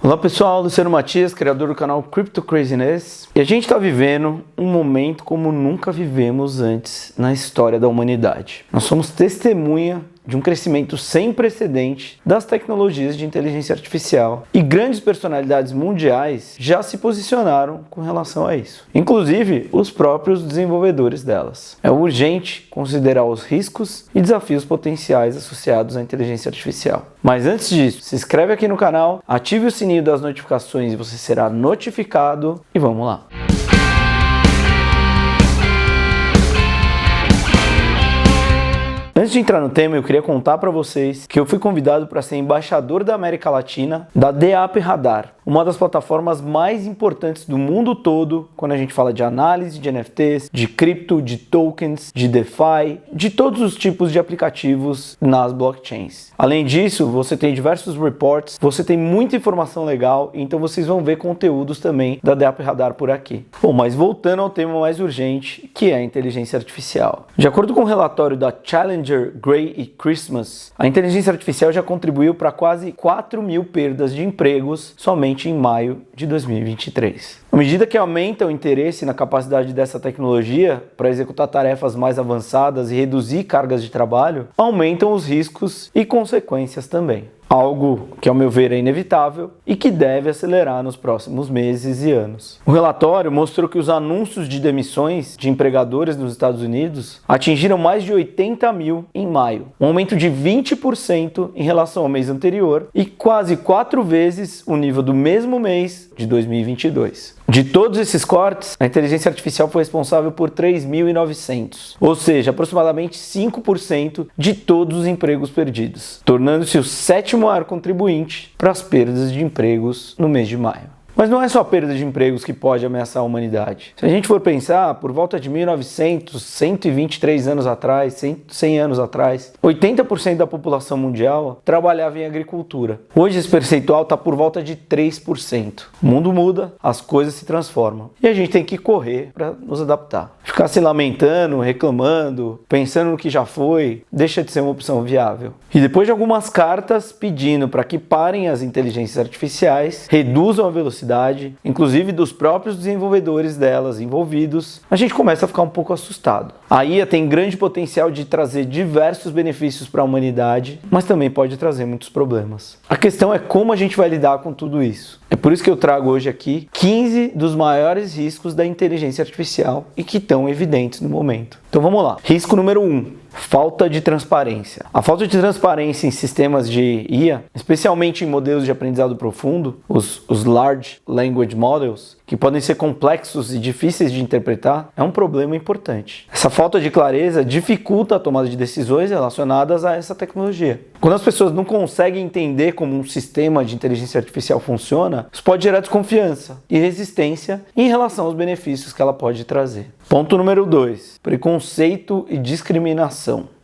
Olá pessoal, Luciano Matias, criador do canal Crypto Craziness. E a gente está vivendo um momento como nunca vivemos antes na história da humanidade. Nós somos testemunha de um crescimento sem precedente das tecnologias de inteligência artificial e grandes personalidades mundiais já se posicionaram com relação a isso, inclusive os próprios desenvolvedores delas. É urgente considerar os riscos e desafios potenciais associados à inteligência artificial. Mas antes disso, se inscreve aqui no canal, ative o sininho das notificações e você será notificado e vamos lá! Antes de entrar no tema, eu queria contar para vocês que eu fui convidado para ser embaixador da América Latina da DApp Radar, uma das plataformas mais importantes do mundo todo quando a gente fala de análise de NFTs, de cripto, de tokens, de DeFi, de todos os tipos de aplicativos nas blockchains. Além disso, você tem diversos reports, você tem muita informação legal, então vocês vão ver conteúdos também da DApp Radar por aqui. Bom, mas voltando ao tema mais urgente, que é a inteligência artificial. De acordo com o relatório da Challenger, Gray e Christmas, a inteligência artificial já contribuiu para quase 4 mil perdas de empregos somente em maio de 2023. À medida que aumenta o interesse na capacidade dessa tecnologia para executar tarefas mais avançadas e reduzir cargas de trabalho, aumentam os riscos e consequências também. Algo que, ao meu ver, é inevitável e que deve acelerar nos próximos meses e anos. O relatório mostrou que os anúncios de demissões de empregadores nos Estados Unidos atingiram mais de 80 mil em maio, um aumento de 20% em relação ao mês anterior e quase 4 vezes o nível do mesmo mês de 2022. De todos esses cortes, a inteligência artificial foi responsável por 3.900, ou seja, aproximadamente 5% de todos os empregos perdidos, tornando-se o sétimo maior contribuinte para as perdas de empregos no mês de maio. Mas não é só a perda de empregos que pode ameaçar a humanidade. Se a gente for pensar, por volta de 1900, 123 anos atrás, 100 anos atrás, 80% da população mundial trabalhava em agricultura. Hoje esse percentual está por volta de 3%. O mundo muda, as coisas se transformam. E a gente tem que correr para nos adaptar. Ficar se lamentando, reclamando, pensando no que já foi, deixa de ser uma opção viável. E depois de algumas cartas pedindo para que parem as inteligências artificiais, reduzam a velocidade, inclusive dos próprios desenvolvedores delas envolvidos, a gente começa a ficar um pouco assustado. A IA tem grande potencial de trazer diversos benefícios para a humanidade, mas também pode trazer muitos problemas. A questão é como a gente vai lidar com tudo isso. É por isso que eu trago hoje aqui 15 dos maiores riscos da inteligência artificial e que estão evidentes no momento. Então vamos lá. Risco número 1. Falta de transparência. A falta de transparência em sistemas de IA, especialmente em modelos de aprendizado profundo, os Large Language Models, que podem ser complexos e difíceis de interpretar, é um problema importante. Essa falta de clareza dificulta a tomada de decisões relacionadas a essa tecnologia. Quando as pessoas não conseguem entender como um sistema de inteligência artificial funciona, isso pode gerar desconfiança e resistência em relação aos benefícios que ela pode trazer. Ponto número 2. Preconceito e discriminação.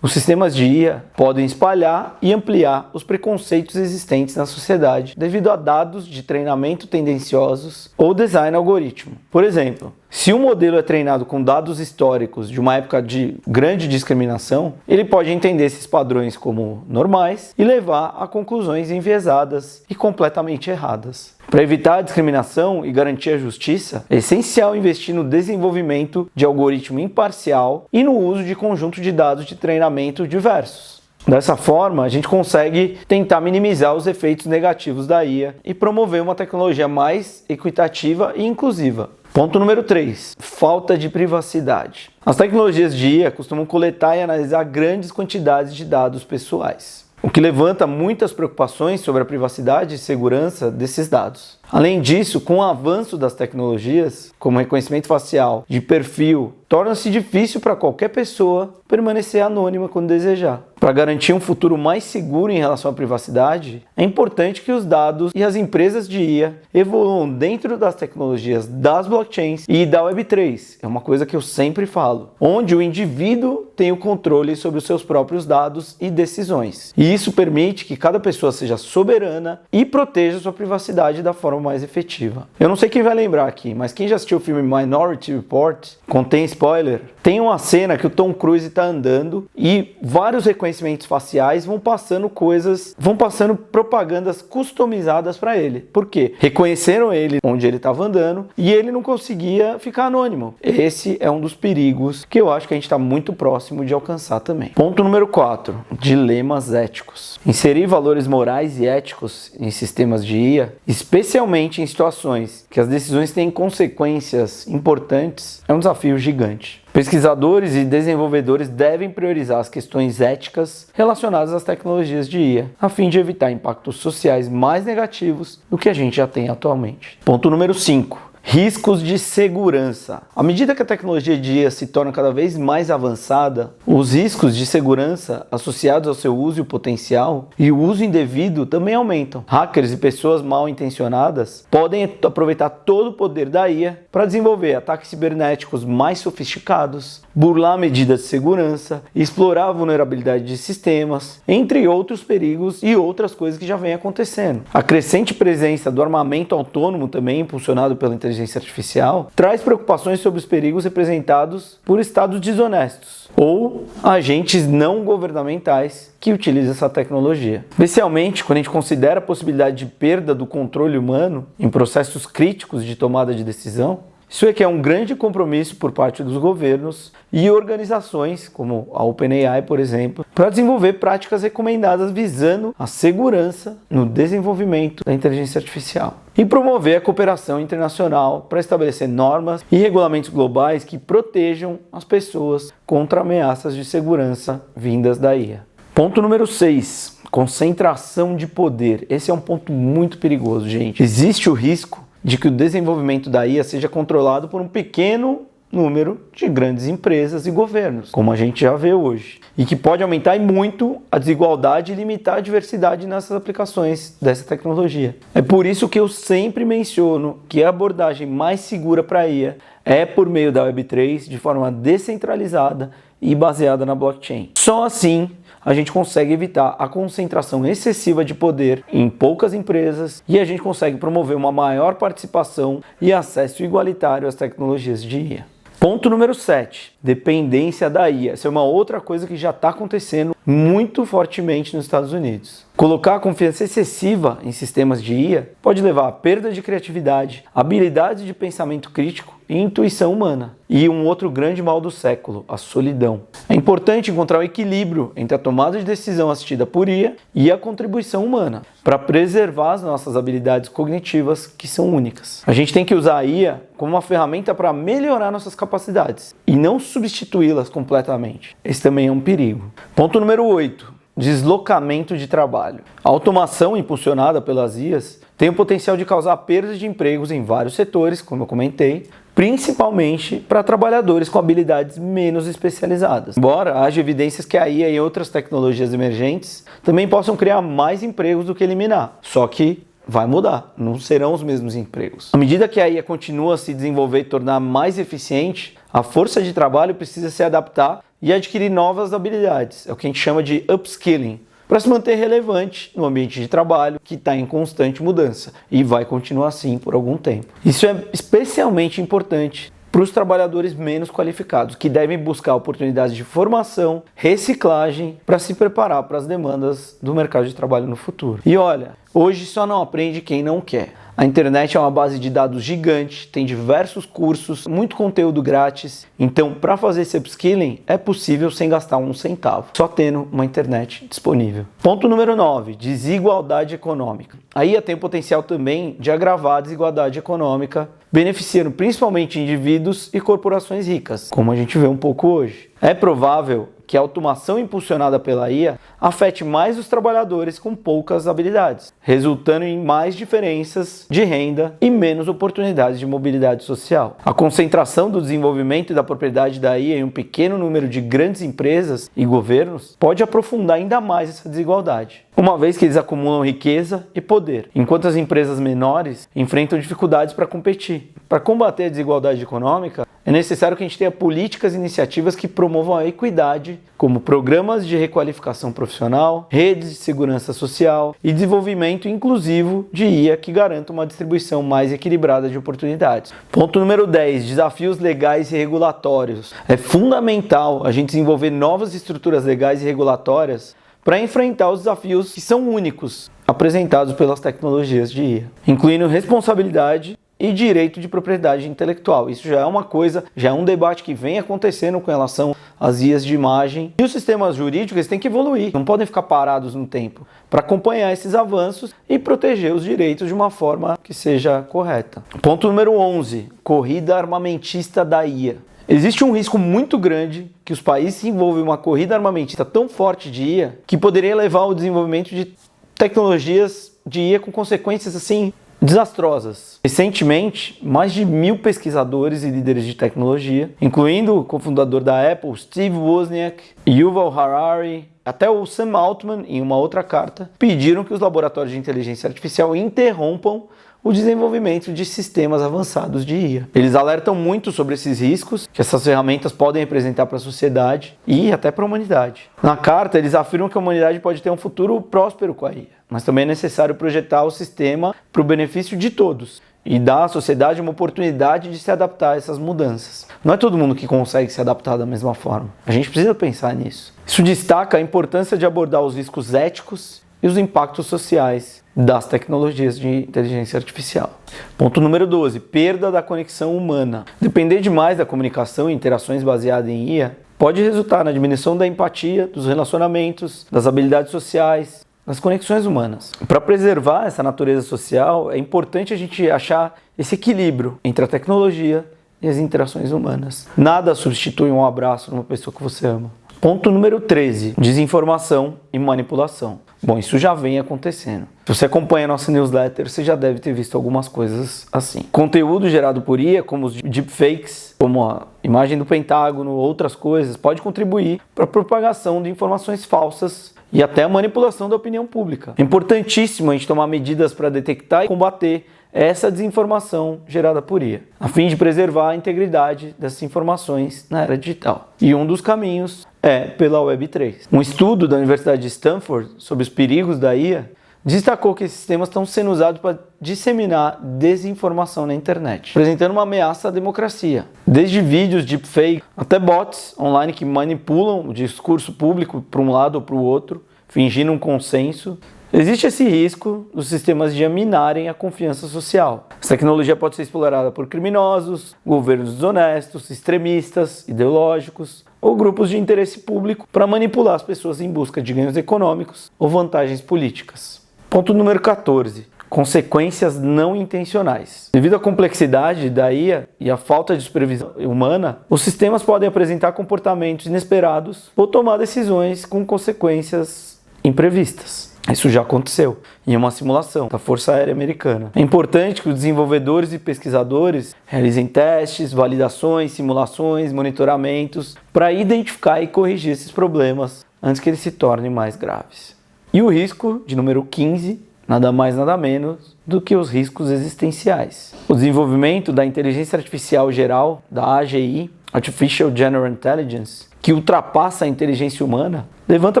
Os sistemas de IA podem espalhar e ampliar os preconceitos existentes na sociedade devido a dados de treinamento tendenciosos ou design algoritmo. Por exemplo, se um modelo é treinado com dados históricos de uma época de grande discriminação, ele pode entender esses padrões como normais e levar a conclusões enviesadas e completamente erradas. Para evitar a discriminação e garantir a justiça, é essencial investir no desenvolvimento de algoritmo imparcial e no uso de conjunto de dados de treinamento diversos. Dessa forma, a gente consegue tentar minimizar os efeitos negativos da IA e promover uma tecnologia mais equitativa e inclusiva. Ponto número 3. Falta de privacidade. As tecnologias de IA costumam coletar e analisar grandes quantidades de dados pessoais, o que levanta muitas preocupações sobre a privacidade e segurança desses dados. Além disso, com o avanço das tecnologias, como reconhecimento facial, de perfil, torna-se difícil para qualquer pessoa permanecer anônima quando desejar. Para garantir um futuro mais seguro em relação à privacidade, é importante que os dados e as empresas de IA evoluam dentro das tecnologias das blockchains e da Web3. É uma coisa que eu sempre falo, onde o indivíduo tem o controle sobre os seus próprios dados e decisões. E isso permite que cada pessoa seja soberana e proteja sua privacidade da forma mais efetiva. Eu não sei quem vai lembrar aqui, mas quem já assistiu o filme Minority Report contém esse spoiler, tem uma cena que o Tom Cruise está andando e vários reconhecimentos faciais vão passando propagandas customizadas para ele. Por quê? Reconheceram ele onde ele estava andando e ele não conseguia ficar anônimo. Esse é um dos perigos que eu acho que a gente está muito próximo de alcançar também. Ponto número 4. Dilemas éticos. Inserir valores morais e éticos em sistemas de IA, especialmente em situações que as decisões têm consequências importantes, é um desafio gigante. Pesquisadores e desenvolvedores devem priorizar as questões éticas relacionadas às tecnologias de IA, a fim de evitar impactos sociais mais negativos do que a gente já tem atualmente. Ponto número 5. Riscos de segurança. À medida que a tecnologia de IA se torna cada vez mais avançada, os riscos de segurança associados ao seu uso e o potencial e o uso indevido também aumentam. Hackers e pessoas mal intencionadas podem aproveitar todo o poder da IA para desenvolver ataques cibernéticos mais sofisticados, burlar medidas de segurança, explorar a vulnerabilidade de sistemas, entre outros perigos e outras coisas que já vem acontecendo. A crescente presença do armamento autônomo, também impulsionado pela inteligência artificial, traz preocupações sobre os perigos representados por estados desonestos ou agentes não governamentais que utilizam essa tecnologia. Especialmente quando a gente considera a possibilidade de perda do controle humano em processos críticos de tomada de decisão. Isso é que é um grande compromisso por parte dos governos e organizações, como a OpenAI, por exemplo, para desenvolver práticas recomendadas visando a segurança no desenvolvimento da inteligência artificial. E promover a cooperação internacional para estabelecer normas e regulamentos globais que protejam as pessoas contra ameaças de segurança vindas da IA. Ponto número 6. Concentração de poder. Esse é um ponto muito perigoso, gente. Existe o risco de que o desenvolvimento da IA seja controlado por um pequeno número de grandes empresas e governos, como a gente já vê hoje, e que pode aumentar e muito a desigualdade e limitar a diversidade nessas aplicações dessa tecnologia. É por isso que eu sempre menciono que a abordagem mais segura para a IA é por meio da Web3, de forma descentralizada e baseada na blockchain. Só assim a gente consegue evitar a concentração excessiva de poder em poucas empresas e a gente consegue promover uma maior participação e acesso igualitário às tecnologias de IA. Ponto número 7. Dependência da IA. Essa é uma outra coisa que já está acontecendo muito fortemente nos Estados Unidos. Colocar a confiança excessiva em sistemas de IA pode levar à perda de criatividade, habilidades de pensamento crítico e intuição humana. E um outro grande mal do século, a solidão. É importante encontrar o equilíbrio entre a tomada de decisão assistida por IA e a contribuição humana, para preservar as nossas habilidades cognitivas, que são únicas. A gente tem que usar a IA como uma ferramenta para melhorar nossas capacidades e não substituí-las completamente. Esse também é um perigo. Ponto número 8. Deslocamento de trabalho. A automação impulsionada pelas IAs tem o potencial de causar perdas de empregos em vários setores, como eu comentei, principalmente para trabalhadores com habilidades menos especializadas. Embora haja evidências que a IA e outras tecnologias emergentes também possam criar mais empregos do que eliminar, só que vai mudar, não serão os mesmos empregos. À medida que a IA continua a se desenvolver e tornar mais eficiente, a força de trabalho precisa se adaptar e adquirir novas habilidades, é o que a gente chama de upskilling, para se manter relevante no ambiente de trabalho que está em constante mudança e vai continuar assim por algum tempo. Isso é especialmente importante para os trabalhadores menos qualificados, que devem buscar oportunidades de formação, reciclagem, para se preparar para as demandas do mercado de trabalho no futuro. E olha, hoje só não aprende quem não quer. A internet é uma base de dados gigante, tem diversos cursos, muito conteúdo grátis. Então, para fazer esse upskilling, é possível sem gastar um centavo, só tendo uma internet disponível. Ponto número 9, desigualdade econômica. A IA tem o potencial também de agravar a desigualdade econômica, beneficiando principalmente indivíduos e corporações ricas, como a gente vê um pouco hoje. É provável que a automação impulsionada pela IA afete mais os trabalhadores com poucas habilidades, resultando em mais diferenças de renda e menos oportunidades de mobilidade social. A concentração do desenvolvimento e da propriedade da IA em um pequeno número de grandes empresas e governos pode aprofundar ainda mais essa desigualdade, uma vez que eles acumulam riqueza e poder, enquanto as empresas menores enfrentam dificuldades para competir. Para combater a desigualdade econômica, é necessário que a gente tenha políticas e iniciativas que promovam a equidade, como programas de requalificação profissional, redes de segurança social e desenvolvimento inclusivo de IA que garantam uma distribuição mais equilibrada de oportunidades. Ponto número 10, desafios legais e regulatórios. É fundamental a gente desenvolver novas estruturas legais e regulatórias para enfrentar os desafios que são únicos apresentados pelas tecnologias de IA, incluindo responsabilidade e direito de propriedade intelectual. Isso já é uma coisa, já é um debate que vem acontecendo com relação às IAs de imagem. E os sistemas jurídicos têm que evoluir, não podem ficar parados no tempo para acompanhar esses avanços e proteger os direitos de uma forma que seja correta. Ponto número 11, corrida armamentista da IA. Existe um risco muito grande que os países se envolvam em uma corrida armamentista tão forte de IA que poderia levar ao desenvolvimento de tecnologias de IA com consequências assim desastrosas. Recentemente, mais de 1.000 pesquisadores e líderes de tecnologia, incluindo o cofundador da Apple, Steve Wozniak, Yuval Harari, até o Sam Altman, em uma outra carta, pediram que os laboratórios de inteligência artificial interrompam o desenvolvimento de sistemas avançados de IA. Eles alertam muito sobre esses riscos que essas ferramentas podem representar para a sociedade e até para a humanidade. Na carta, eles afirmam que a humanidade pode ter um futuro próspero com a IA, mas também é necessário projetar o sistema para o benefício de todos e dar à sociedade uma oportunidade de se adaptar a essas mudanças. Não é todo mundo que consegue se adaptar da mesma forma. A gente precisa pensar nisso. Isso destaca a importância de abordar os riscos éticos e os impactos sociais das tecnologias de inteligência artificial. Ponto número 12, perda da conexão humana. Depender demais da comunicação e interações baseadas em IA pode resultar na diminuição da empatia, dos relacionamentos, das habilidades sociais, das conexões humanas. Para preservar essa natureza social, é importante a gente achar esse equilíbrio entre a tecnologia e as interações humanas. Nada substitui um abraço numa pessoa que você ama. Ponto número 13, desinformação e manipulação. Bom, isso já vem acontecendo. Se você acompanha a nossa newsletter, você já deve ter visto algumas coisas assim. Conteúdo gerado por IA, como os deepfakes, como a imagem do Pentágono, outras coisas, pode contribuir para a propagação de informações falsas e até a manipulação da opinião pública. É importantíssimo a gente tomar medidas para detectar e combater essa desinformação gerada por IA, a fim de preservar a integridade dessas informações na era digital. E um dos caminhos é pela Web3. Um estudo da Universidade de Stanford sobre os perigos da IA destacou que esses sistemas estão sendo usados para disseminar desinformação na internet, apresentando uma ameaça à democracia. Desde vídeos deepfake até bots online que manipulam o discurso público para um lado ou para o outro, fingindo um consenso. Existe esse risco dos sistemas de minarem a confiança social. Essa tecnologia pode ser explorada por criminosos, governos desonestos, extremistas, ideológicos ou grupos de interesse público para manipular as pessoas em busca de ganhos econômicos ou vantagens políticas. Ponto número 14. Consequências não intencionais. Devido à complexidade da IA e à falta de supervisão humana, os sistemas podem apresentar comportamentos inesperados ou tomar decisões com consequências imprevistas. Isso já aconteceu em uma simulação da Força Aérea Americana. É importante que os desenvolvedores e pesquisadores realizem testes, validações, simulações, monitoramentos para identificar e corrigir esses problemas antes que eles se tornem mais graves. E o risco de número 15, nada mais nada menos do que os riscos existenciais. O desenvolvimento da inteligência artificial geral, da AGI, Artificial General Intelligence, que ultrapassa a inteligência humana, levanta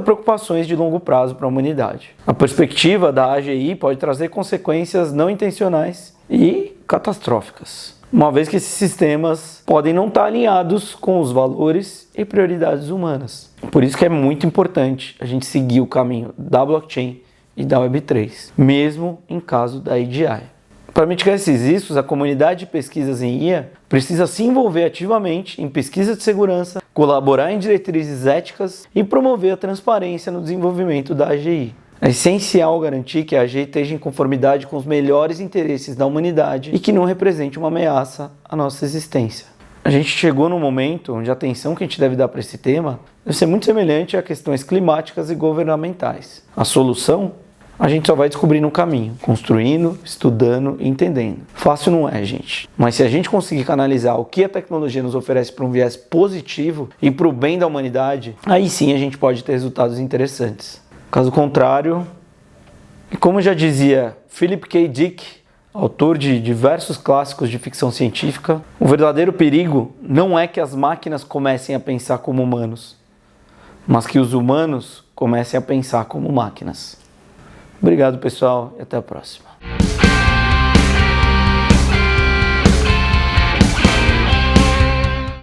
preocupações de longo prazo para a humanidade. A perspectiva da AGI pode trazer consequências não intencionais e catastróficas, uma vez que esses sistemas podem não estar alinhados com os valores e prioridades humanas. Por isso que é muito importante a gente seguir o caminho da blockchain e da Web3, mesmo em caso da AGI. Para mitigar esses riscos, a comunidade de pesquisas em IA precisa se envolver ativamente em pesquisa de segurança, colaborar em diretrizes éticas e promover a transparência no desenvolvimento da AGI. É essencial garantir que a AGI esteja em conformidade com os melhores interesses da humanidade e que não represente uma ameaça à nossa existência. A gente chegou num momento onde a atenção que a gente deve dar para esse tema deve ser muito semelhante a questões climáticas e governamentais. A solução a gente só vai descobrir no caminho, construindo, estudando e entendendo. Fácil não é, gente. Mas se a gente conseguir canalizar o que a tecnologia nos oferece para um viés positivo e para o bem da humanidade, aí sim a gente pode ter resultados interessantes. Caso contrário, como já dizia Philip K. Dick, autor de diversos clássicos de ficção científica. O verdadeiro perigo não é que as máquinas comecem a pensar como humanos, mas que os humanos comecem a pensar como máquinas. Obrigado, pessoal, e até a próxima.